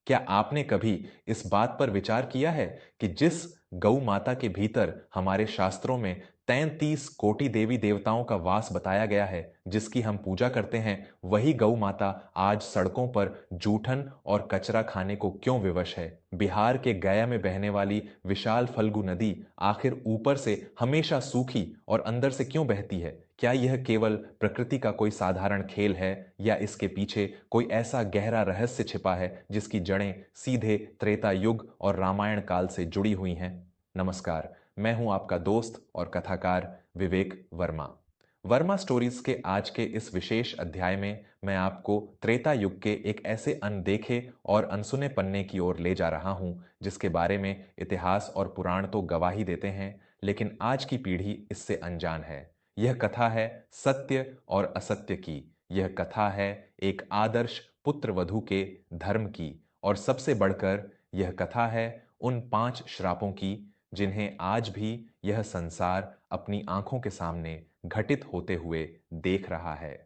क्या आपने कभी इस बात पर विचार किया है कि जिस गौ माता के भीतर हमारे शास्त्रों में 33 कोटि देवी देवताओं का वास बताया गया है, जिसकी हम पूजा करते हैं, वही गौ माता आज सड़कों पर जूठन और कचरा खाने को क्यों विवश है? बिहार के गया में बहने वाली विशाल फल्गु नदी आखिर ऊपर से हमेशा सूखी और अंदर से क्यों बहती है? क्या यह केवल प्रकृति का कोई साधारण खेल है या इसके पीछे कोई ऐसा गहरा रहस्य छिपा है जिसकी जड़ें सीधे त्रेता युग और रामायण काल से जुड़ी हुई हैं? नमस्कार, मैं हूं आपका दोस्त और कथाकार विवेक वर्मा। वर्मा स्टोरीज के आज के इस विशेष अध्याय में मैं आपको त्रेता युग के एक ऐसे अनदेखे और अनसुने पन्ने की ओर ले जा रहा हूं जिसके बारे में इतिहास और पुराण तो गवाही देते हैं, लेकिन आज की पीढ़ी इससे अनजान है। यह कथा है सत्य और असत्य की। यह कथा है एक आदर्श पुत्र वधू के धर्म की, और सबसे बढ़कर यह कथा है उन 5 श्रापों की जिन्हें आज भी यह संसार अपनी आंखों के सामने घटित होते हुए देख रहा है।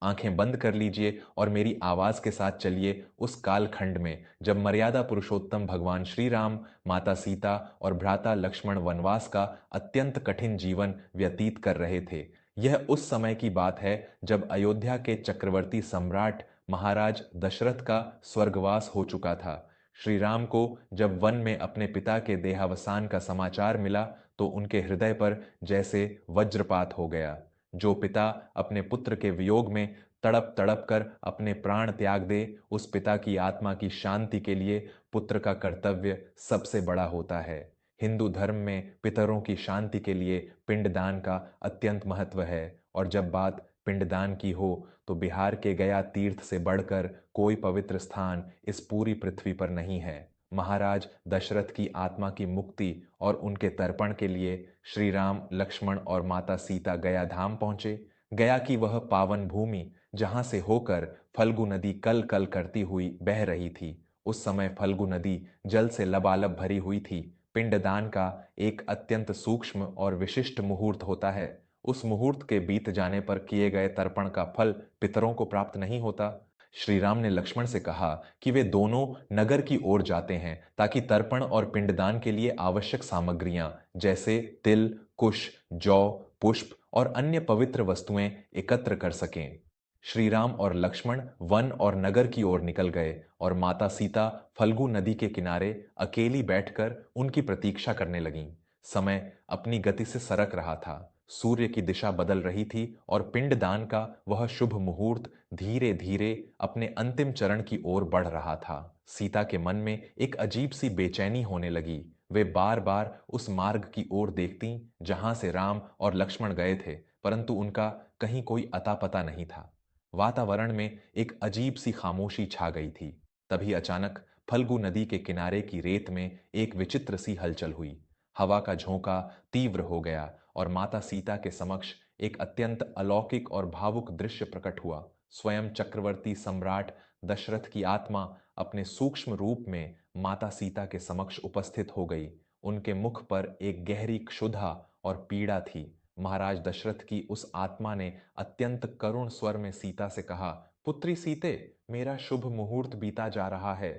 आंखें बंद कर लीजिए और मेरी आवाज के साथ चलिए उस कालखंड में जब मर्यादा पुरुषोत्तम भगवान श्री राम, माता सीता और भ्राता लक्ष्मण वनवास का अत्यंत कठिन जीवन व्यतीत कर रहे थे। यह उस समय की बात है जब अयोध्या के चक्रवर्ती सम्राट महाराज दशरथ का स्वर्गवास हो चुका था। श्री राम को जब वन में अपने पिता के देहावसान का समाचार मिला तो उनके हृदय पर जैसे वज्रपात हो गया। जो पिता अपने पुत्र के वियोग में तड़प तड़प कर अपने प्राण त्याग दे, उस पिता की आत्मा की शांति के लिए पुत्र का कर्तव्य सबसे बड़ा होता है। हिंदू धर्म में पितरों की शांति के लिए पिंडदान का अत्यंत महत्व है, और जब बात पिंडदान की हो तो बिहार के गया तीर्थ से बढ़कर कोई पवित्र स्थान इस पूरी पृथ्वी पर नहीं है। महाराज दशरथ की आत्मा की मुक्ति और उनके तर्पण के लिए श्री राम, लक्ष्मण और माता सीता गया धाम पहुंचे। गया की वह पावन भूमि जहां से होकर फल्गु नदी कल कल करती हुई बह रही थी। उस समय फल्गु नदी जल से लबालब भरी हुई थी। पिंडदान का एक अत्यंत सूक्ष्म और विशिष्ट मुहूर्त होता है। उस मुहूर्त के बीत जाने पर किए गए तर्पण का फल पितरों को प्राप्त नहीं होता। श्री राम ने लक्ष्मण से कहा कि वे दोनों नगर की ओर जाते हैं ताकि तर्पण और पिंडदान के लिए आवश्यक सामग्रियां जैसे तिल, कुश, जौ, पुष्प और अन्य पवित्र वस्तुएं एकत्र कर सकें। श्री राम और लक्ष्मण वन और नगर की ओर निकल गए और माता सीता फल्गु नदी के किनारे अकेली बैठकर उनकी प्रतीक्षा करने लगीं। समय अपनी गति से सरक रहा था। सूर्य की दिशा बदल रही थी और पिंडदान का वह शुभ मुहूर्त धीरे धीरे अपने अंतिम चरण की ओर बढ़ रहा था। सीता के मन में एक अजीब सी बेचैनी होने लगी। वे बार बार उस मार्ग की ओर देखती जहां से राम और लक्ष्मण गए थे, परंतु उनका कहीं कोई अता पता नहीं था। वातावरण में एक अजीब सी खामोशी छा गई थी। तभी अचानक फल्गु नदी के किनारे की रेत में एक विचित्र सी हलचल हुई। हवा का झोंका तीव्र हो गया और माता सीता के समक्ष एक अत्यंत अलौकिक और भावुक दृश्य प्रकट हुआ। स्वयं चक्रवर्ती सम्राट दशरथ की आत्मा अपने सूक्ष्म रूप में माता सीता के समक्ष उपस्थित हो गई। उनके मुख पर एक गहरी क्षुधा और पीड़ा थी। महाराज दशरथ की उस आत्मा ने अत्यंत करुण स्वर में सीता से कहा, पुत्री सीते, मेरा शुभ मुहूर्त बीता जा रहा है।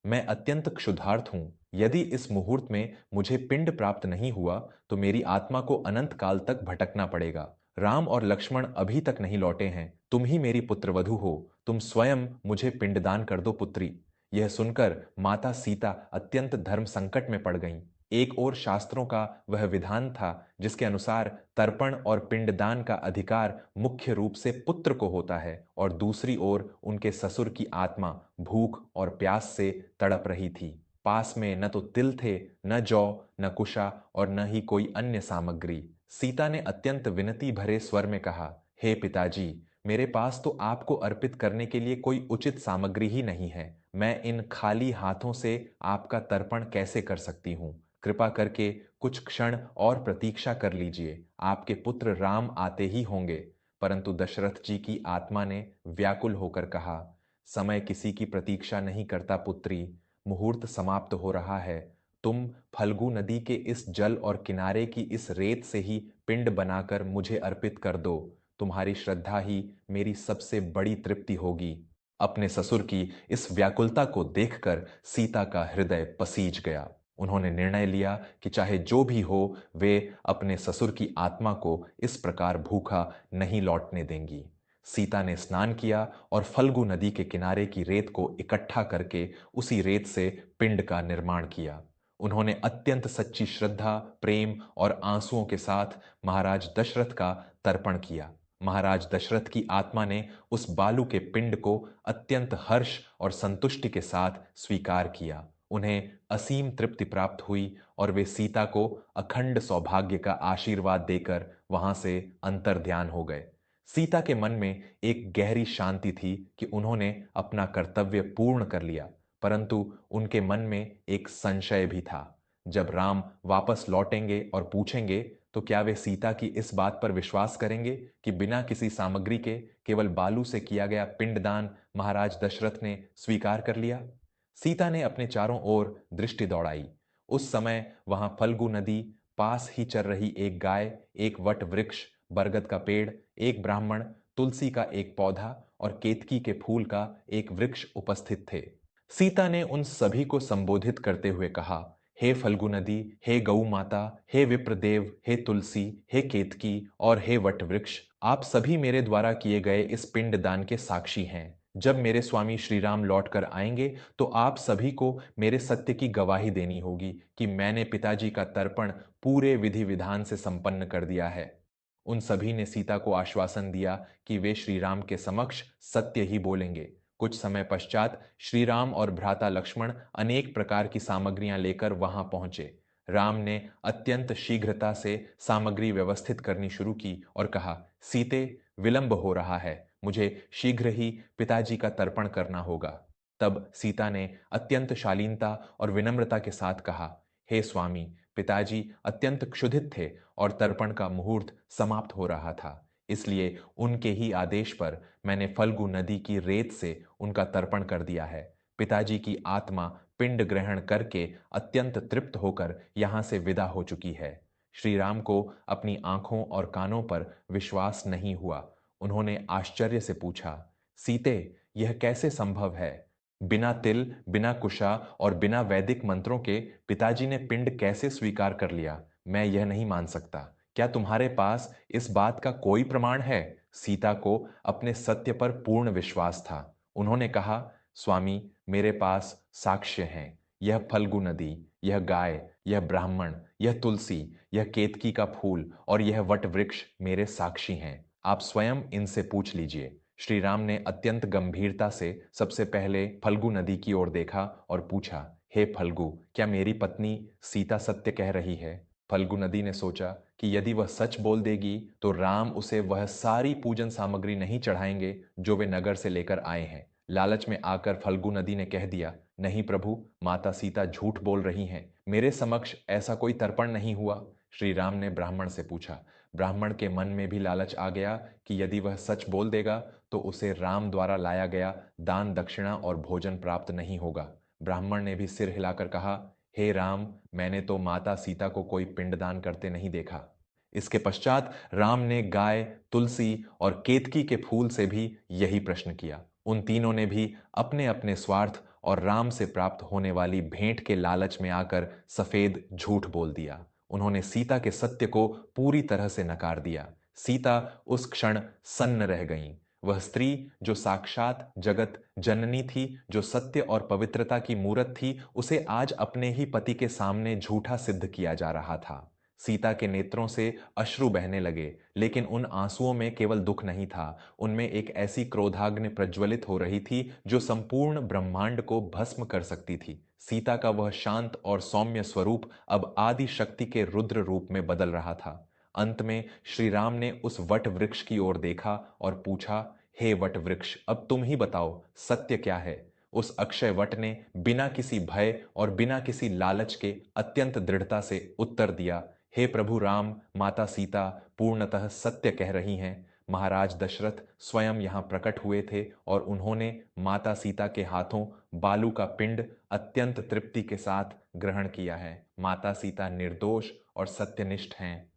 मैं अत्यंत क्षुधार्त हूं। यदि इस मुहूर्त में मुझे पिंड प्राप्त नहीं हुआ तो मेरी आत्मा को अनंत काल तक भटकना पड़ेगा। राम और लक्ष्मण अभी तक नहीं लौटे हैं। तुम ही मेरी पुत्रवधू हो। तुम स्वयं मुझे पिंडदान कर दो पुत्री। यह सुनकर माता सीता अत्यंत धर्म संकट में पड़ गईं। एक ओर शास्त्रों का वह विधान था जिसके अनुसार तर्पण और पिंडदान का अधिकार मुख्य रूप से पुत्र को होता है, और दूसरी ओर उनके ससुर की आत्मा भूख और प्यास से तड़प रही थी। पास में न तो तिल थे, न जौ, न कुशा और न ही कोई अन्य सामग्री। सीता ने अत्यंत विनती भरे स्वर में कहा, हे पिताजी, मेरे पास तो आपको अर्पित करने के लिए कोई उचित सामग्री ही नहीं है। मैं इन खाली हाथों से आपका तर्पण कैसे कर सकती हूँ? कृपा करके कुछ क्षण और प्रतीक्षा कर लीजिए। आपके पुत्र राम आते ही होंगे। परंतु दशरथ जी की आत्मा ने व्याकुल होकर कहा, समय किसी की प्रतीक्षा नहीं करता पुत्री। मुहूर्त समाप्त हो रहा है। तुम फल्गु नदी के इस जल और किनारे की इस रेत से ही पिंड बनाकर मुझे अर्पित कर दो। तुम्हारी श्रद्धा ही मेरी सबसे बड़ी तृप्ति होगी। अपने ससुर की इस व्याकुलता को देखकर सीता का हृदय पसीज गया। उन्होंने निर्णय लिया कि चाहे जो भी हो, वे अपने ससुर की आत्मा को इस प्रकार भूखा नहीं लौटने देंगी। सीता ने स्नान किया और फल्गु नदी के किनारे की रेत को इकट्ठा करके उसी रेत से पिंड का निर्माण किया। उन्होंने अत्यंत सच्ची श्रद्धा, प्रेम और आंसुओं के साथ महाराज दशरथ का तर्पण किया। महाराज दशरथ की आत्मा ने उस बालू के पिंड को अत्यंत हर्ष और संतुष्टि के साथ स्वीकार किया। उन्हें असीम तृप्ति प्राप्त हुई और वे सीता को अखंड सौभाग्य का आशीर्वाद देकर वहां से अंतर्ध्यान हो गए। सीता के मन में एक गहरी शांति थी कि उन्होंने अपना कर्तव्य पूर्ण कर लिया, परंतु उनके मन में एक संशय भी था। जब राम वापस लौटेंगे और पूछेंगे तो क्या वे सीता की इस बात पर विश्वास करेंगे कि बिना किसी सामग्री के केवल बालू से किया गया पिंडदान महाराज दशरथ ने स्वीकार कर लिया? सीता ने अपने चारों ओर दृष्टि दौड़ाई। उस समय वहां फल्गु नदी, पास ही चर रही एक गाय, एक वट वृक्ष, बरगद का पेड़, एक ब्राह्मण, तुलसी का एक पौधा और केतकी के फूल का एक वृक्ष उपस्थित थे। सीता ने उन सभी को संबोधित करते हुए कहा, हे फल्गु नदी, हे गौ माता, हे विप्रदेव, हे तुलसी, हे केतकी और हे वट वृक्ष, आप सभी मेरे द्वारा किए गए इस पिंड दान के साक्षी हैं। जब मेरे स्वामी श्री राम लौट कर आएंगे तो आप सभी को मेरे सत्य की गवाही देनी होगी कि मैंने पिताजी का तर्पण पूरे विधि विधान से संपन्न कर दिया है। उन सभी ने सीता को आश्वासन दिया कि वे श्री राम के समक्ष सत्य ही बोलेंगे। कुछ समय पश्चात श्री राम और भ्राता लक्ष्मण अनेक प्रकार की सामग्रियां लेकर वहां पहुंचे। राम ने अत्यंत शीघ्रता से सामग्री व्यवस्थित करनी शुरू की और कहा, सीते, विलंब हो रहा है, मुझे शीघ्र ही पिताजी का तर्पण करना होगा। तब सीता ने अत्यंत शालीनता और विनम्रता के साथ कहा, हे स्वामी, पिताजी अत्यंत क्षुधित थे और तर्पण का मुहूर्त समाप्त हो रहा था, इसलिए उनके ही आदेश पर मैंने फल्गु नदी की रेत से उनका तर्पण कर दिया है। पिताजी की आत्मा पिंड ग्रहण करके अत्यंत तृप्त होकर यहां से विदा हो चुकी है। श्री राम को अपनी आंखों और कानों पर विश्वास नहीं हुआ। उन्होंने आश्चर्य से पूछा, सीते, यह कैसे संभव है? बिना तिल, बिना कुशा और बिना वैदिक मंत्रों के पिताजी ने पिंड कैसे स्वीकार कर लिया? मैं यह नहीं मान सकता। क्या तुम्हारे पास इस बात का कोई प्रमाण है? सीता को अपने सत्य पर पूर्ण विश्वास था। उन्होंने कहा, स्वामी, मेरे पास साक्ष्य हैं। यह फल्गु नदी, यह गाय, यह ब्राह्मण, यह तुलसी, यह केतकी का फूल और यह वट वृक्ष मेरे साक्षी हैं। आप स्वयं इनसे पूछ लीजिए। श्री राम ने अत्यंत गंभीरता से सबसे पहले फल्गु नदी की ओर देखा और पूछा, हे फल्गु, क्या मेरी पत्नी सीता सत्य कह रही है? फल्गु नदी ने सोचा कि यदि वह सच बोल देगी तो राम उसे वह सारी पूजन सामग्री नहीं चढ़ाएंगे जो वे नगर से लेकर आए हैं। लालच में आकर फल्गु नदी ने कह दिया, नहीं प्रभु, माता सीता झूठ बोल रही हैं, मेरे समक्ष ऐसा कोई तर्पण नहीं हुआ। श्री राम ने ब्राह्मण से पूछा। ब्राह्मण के मन में भी लालच आ गया कि यदि वह सच बोल देगा तो उसे राम द्वारा लाया गया दान दक्षिणा और भोजन प्राप्त नहीं होगा। ब्राह्मण ने भी सिर हिलाकर कहा, हे राम, मैंने तो माता सीता को कोई पिंडदान करते नहीं देखा। इसके पश्चात राम ने गाय, तुलसी और केतकी के फूल से भी यही प्रश्न किया। उन तीनों ने भी अपने अपने स्वार्थ और राम से प्राप्त होने वाली भेंट के लालच में आकर सफेद झूठ बोल दिया। उन्होंने सीता के सत्य को पूरी तरह से नकार दिया। सीता उस क्षण सन्न रह गईं। वह स्त्री जो साक्षात जगत जननी थी, जो सत्य और पवित्रता की मूरत थी, उसे आज अपने ही पति के सामने झूठा सिद्ध किया जा रहा था। सीता के नेत्रों से अश्रु बहने लगे, लेकिन उन आंसुओं में केवल दुख नहीं था, उनमें एक ऐसी क्रोधाग्नि प्रज्वलित हो रही थी जो संपूर्ण ब्रह्मांड को भस्म कर सकती थी। सीता का वह शांत और सौम्य स्वरूप अब आदि शक्ति के रुद्र रूप में बदल रहा था। अंत में श्री राम ने उस वट वृक्ष की ओर देखा और पूछा, हे वट वृक्ष, अब तुम ही बताओ, सत्य क्या है? उस अक्षय वट ने बिना किसी भय और बिना किसी लालच के अत्यंत दृढ़ता से उत्तर दिया, हे प्रभु राम, माता सीता पूर्णतः सत्य कह रही हैं। महाराज दशरथ स्वयं यहाँ प्रकट हुए थे और उन्होंने माता सीता के हाथों बालू का पिंड अत्यंत तृप्ति के साथ ग्रहण किया है। माता सीता निर्दोष और सत्यनिष्ठ हैं।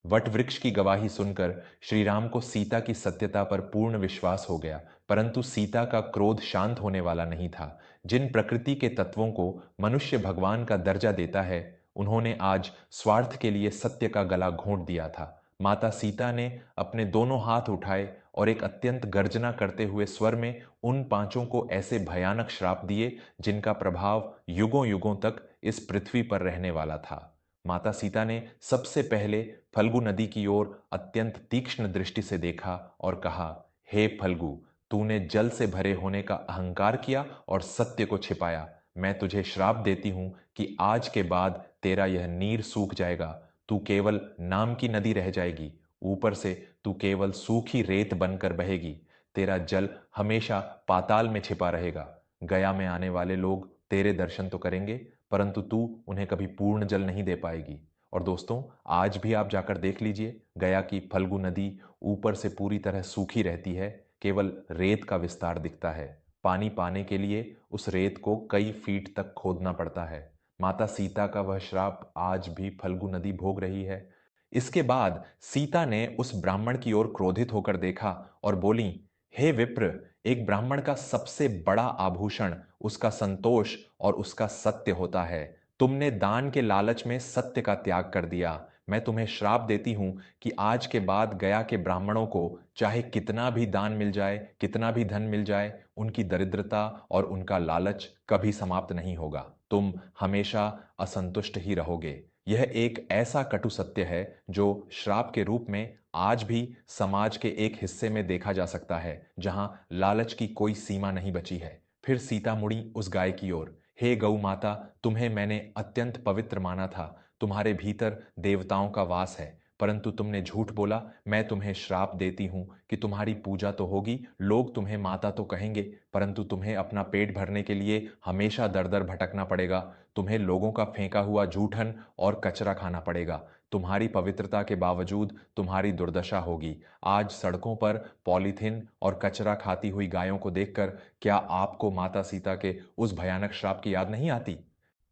वट वृक्ष की गवाही सुनकर श्री राम को सीता की सत्यता पर पूर्ण विश्वास हो गया, परंतु सीता का क्रोध शांत होने वाला नहीं था। जिन प्रकृति के तत्वों को मनुष्य भगवान का दर्जा देता है, उन्होंने आज स्वार्थ के लिए सत्य का गला घोंट दिया था। माता सीता ने अपने दोनों हाथ उठाए और एक अत्यंत गर्जना करते हुए स्वर में उन पांचों को ऐसे भयानक श्राप दिए जिनका प्रभाव युगों युगों तक इस पृथ्वी पर रहने वाला था। माता सीता ने सबसे पहले फल्गु नदी की ओर अत्यंत तीक्ष्ण दृष्टि से देखा और कहा, हे फल्गु, तूने जल से भरे होने का अहंकार किया और सत्य को छिपाया। मैं तुझे श्राप देती हूं कि आज के बाद तेरा यह नीर सूख जाएगा। तू केवल नाम की नदी रह जाएगी। ऊपर से तू केवल सूखी रेत बनकर बहेगी। तेरा जल हमेशा पाताल में छिपा रहेगा। गया में आने वाले लोग तेरे दर्शन तो करेंगे, परंतु तू उन्हें कभी पूर्ण जल नहीं दे पाएगी। और दोस्तों, आज भी आप जाकर देख लीजिए, गया की फल्गु नदी ऊपर से पूरी तरह सूखी रहती है, केवल रेत का विस्तार दिखता है। पानी पाने के लिए उस रेत को कई फीट तक खोदना पड़ता है। माता सीता का वह श्राप आज भी फल्गु नदी भोग रही है। इसके बाद सीता ने उस ब्राह्मण की ओर क्रोधित होकर देखा और बोली, हे विप्र, एक ब्राह्मण का सबसे बड़ा आभूषण उसका संतोष और उसका सत्य होता है। तुमने दान के लालच में सत्य का त्याग कर दिया। मैं तुम्हें श्राप देती हूं कि आज के बाद गया के ब्राह्मणों को चाहे कितना भी दान मिल जाए, कितना भी धन मिल जाए, उनकी दरिद्रता और उनका लालच कभी समाप्त नहीं होगा। तुम हमेशा असंतुष्ट ही रहोगे। यह एक ऐसा कटु सत्य है जो श्राप के रूप में आज भी समाज के एक हिस्से में देखा जा सकता है, जहां लालच की कोई सीमा नहीं बची है। फिर सीता मुड़ी उस गाय की ओर। हे गौ माता, तुम्हें मैंने अत्यंत पवित्र माना था। तुम्हारे भीतर देवताओं का वास है, परंतु तुमने झूठ बोला। मैं तुम्हें श्राप देती हूं कि तुम्हारी पूजा तो होगी, लोग तुम्हें माता तो कहेंगे, परंतु तुम्हें अपना पेट भरने के लिए हमेशा दर दर भटकना पड़ेगा। तुम्हें लोगों का फेंका हुआ जूठन और कचरा खाना पड़ेगा। तुम्हारी पवित्रता के बावजूद तुम्हारी दुर्दशा होगी। आज सड़कों पर पॉलीथिन और कचरा खाती हुई गायों को देखकर क्या आपको माता सीता के उस भयानक श्राप की याद नहीं आती?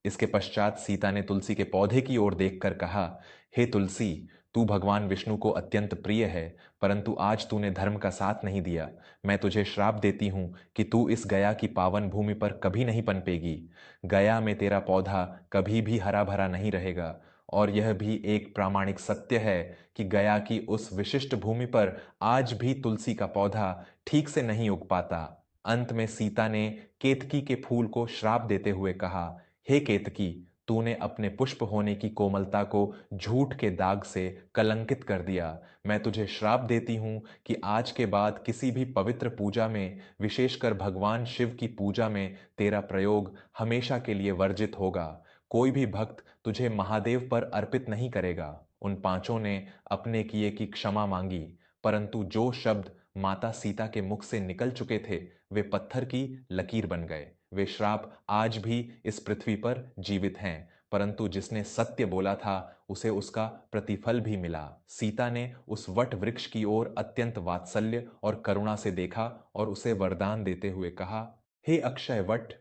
इसके पश्चात सीता ने तुलसी के पौधे की ओर देखकर कहा, हे तुलसी, तू भगवान विष्णु को अत्यंत प्रिय है, परंतु आज तूने धर्म का साथ नहीं दिया। मैं तुझे श्राप देती हूं कि तू इस गया की पावन भूमि पर कभी नहीं पनपेगी। गया में तेरा पौधा कभी भी हरा भरा नहीं रहेगा। और यह भी एक प्रामाणिक सत्य है कि गया की उस विशिष्ट भूमि पर आज भी तुलसी का पौधा ठीक से नहीं उग पाता। अंत में सीता ने केतकी के फूल को श्राप देते हुए कहा, हे केतकी, तूने अपने पुष्प होने की कोमलता को झूठ के दाग से कलंकित कर दिया। मैं तुझे श्राप देती हूं कि आज के बाद किसी भी पवित्र पूजा में, विशेषकर भगवान शिव की पूजा में, तेरा प्रयोग हमेशा के लिए वर्जित होगा। कोई भी भक्त तुझे महादेव पर अर्पित नहीं करेगा। उन पांचों ने अपने किए की क्षमा मांगी, परंतु जो शब्द माता सीता के मुख से निकल चुके थे, वे पत्थर की लकीर बन गए। वे श्राप आज भी इस पृथ्वी पर जीवित हैं, परंतु जिसने सत्य बोला था उसे उसका प्रतिफल भी मिला। सीता ने उस वट वृक्ष की ओर अत्यंत वात्सल्य और करुणा से देखा और उसे वरदान देते हुए कहा, हे अक्षय वट,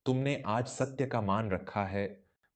तुमने आज सत्य का मान रखा है।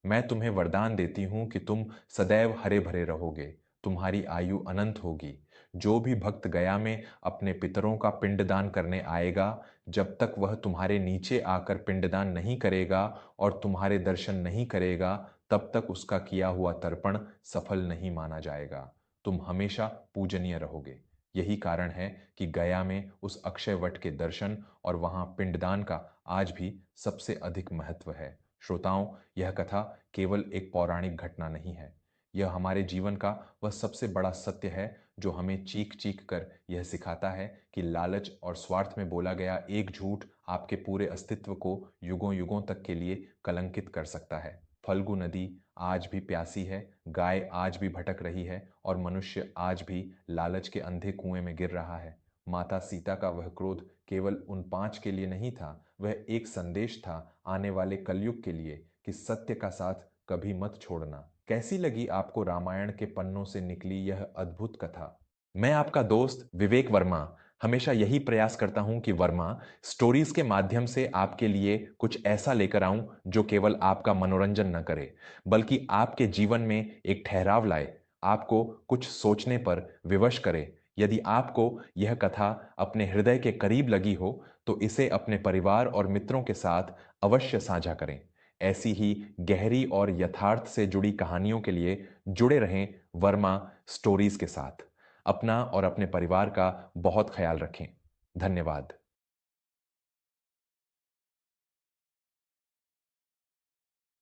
मैं तुम्हें वरदान देती हूं कि तुम सदैव हरे भरे रहोगे। तुम्हारी आयु अनंत होगी। जो भी भक्त गया में अपने पितरों का पिंडदान करने आएगा, जब तक वह तुम्हारे नीचे आकर पिंडदान नहीं करेगा और तुम्हारे दर्शन नहीं करेगा, तब तक उसका किया हुआ तर्पण सफल नहीं माना जाएगा। तुम हमेशा पूजनीय रहोगे। यही कारण है कि गया में उस अक्षय वट के दर्शन और वहां पिंडदान का आज भी सबसे अधिक महत्व है। श्रोताओं, यह कथा केवल एक पौराणिक घटना नहीं है। यह हमारे जीवन का वह सबसे बड़ा सत्य है जो हमें चीख चीख कर यह सिखाता है कि लालच और स्वार्थ में बोला गया एक झूठ आपके पूरे अस्तित्व को युगों युगों तक के लिए कलंकित कर सकता है। फल्गु नदी आज भी प्यासी है, गाय आज भी भटक रही है और मनुष्य आज भी लालच के अंधे कुएं में गिर रहा है। माता सीता का वह क्रोध केवल उन पांच के लिए नहीं था, वह एक संदेश था आने वाले कलयुग के लिए कि सत्य का साथ कभी मत छोड़ना। कैसी लगी आपको रामायण के पन्नों से निकली यह अद्भुत कथा? मैं आपका दोस्त विवेक वर्मा हमेशा यही प्रयास करता हूं कि वर्मा स्टोरीज के माध्यम से आपके लिए कुछ ऐसा लेकर आऊं जो केवल आपका मनोरंजन न करे, बल्कि आपके जीवन में एक ठहराव लाए। आपको कुछ सोचने पर विवश करे। यदि आपको यह कथा अपने हृदय के करीब लगी हो तो इसे अपने परिवार और मित्रों के साथ अवश्य साझा करें। ऐसी ही गहरी और यथार्थ से जुड़ी कहानियों के लिए जुड़े रहें वर्मा स्टोरीज के साथ। अपना और अपने परिवार का बहुत ख्याल रखें। धन्यवाद।